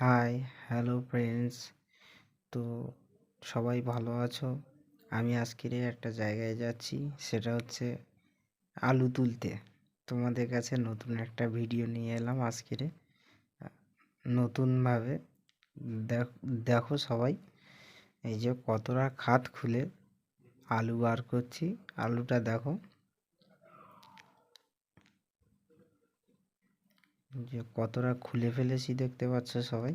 High, hello friends. তো সবাই ভালো আছো? আমি আজকের একটা জায়গায় যাচ্ছি, সেটা হচ্ছে আলু তুলতে। তোমাদের কাছে নতুন একটা ভিডিও নিয়ে এলাম আজকের নতুনভাবে। দেখো সবাই, এই যে কতটা খাত খুলে আলু বার করছি। আলুটা দেখো যে কতটা খুলে ফেলেছি, দেখতে পাচ্ছ সবাই।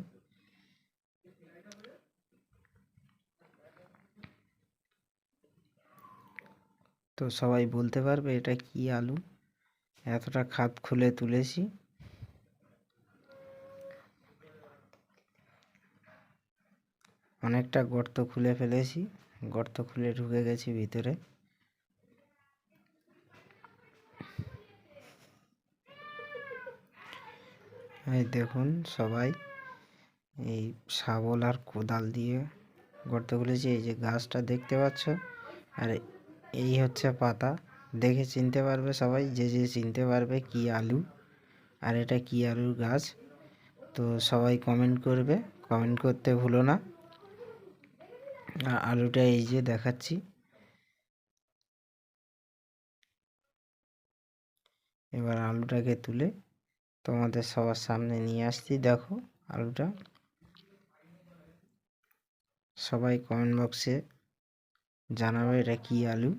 তো সবাই বলতে পারবে এটা কি আলু? এতটা খাত খুলে তুলেছি। অনেকটা গর্ত খুলে ফেলেছি, গর্ত খুলে ঢুকে গেছি ভিতরে। এই দেখুন সবাই, এই শাবল আর কোদাল দিয়ে গর্ত খুলেছি। এই যে গাছটা দেখতে পাচ্ছ, আর এই হচ্ছে পাতা। দেখে চিনতে পারবে সবাই, যে চিনতে পারবে কি আলু আর এটা কি আলুর গাছ। তো সবাই কমেন্ট করবে, কমেন্ট করতে ভুলো না। আলুটা এই যে দেখাচ্ছি। এবার আলুটাকে তুলে তোমাদের সবার সামনে নিয়ে আসছি। দেখো আলুটা। সবাই কমেন্ট বক্সে জানাবে এটা কি আলু।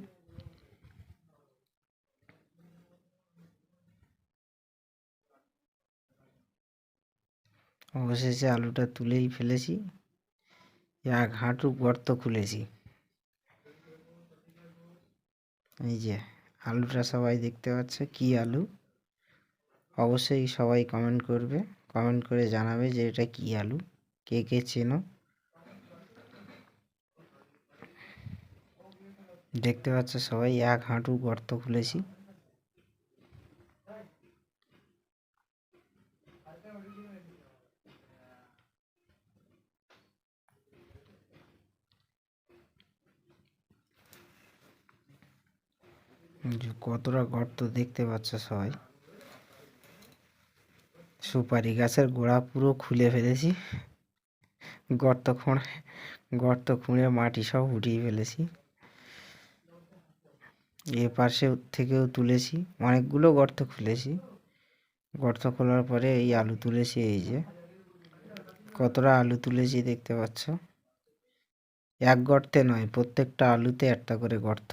অবশেষে আলুটা তুলেই ফেলেছি। এক হাঁটু গর্ত খুলেছি। এই যে আলুটা সবাই দেখতে পাচ্ছে কি আলু। অবশ্যই সবাই কমেন্ট করবে, কমেন্ট করে জানাবে যে এটা কি আলু, কে কে চেনো। দেখতে পাচ্ছ সবাই, এক হাঁটু গর্ত খুলেছি। কতটা গর্ত দেখতে পাচ্ছ সবাই। সুপারি গাছের গোড়া পুরো খুলে ফেলেছি। গর্ত খুঁড়ে মাটি সব উঠিয়ে ফেলেছি। এ পাশে থেকেও তুলেছি, অনেকগুলো গর্ত খুলেছি। গর্ত খোলার পরে এই আলু তুলেছি। এই যে কতটা আলু তুলেছি দেখতে পাচ্ছ। এক গর্তে নয়, প্রত্যেকটা আলুতে একটা করে গর্ত।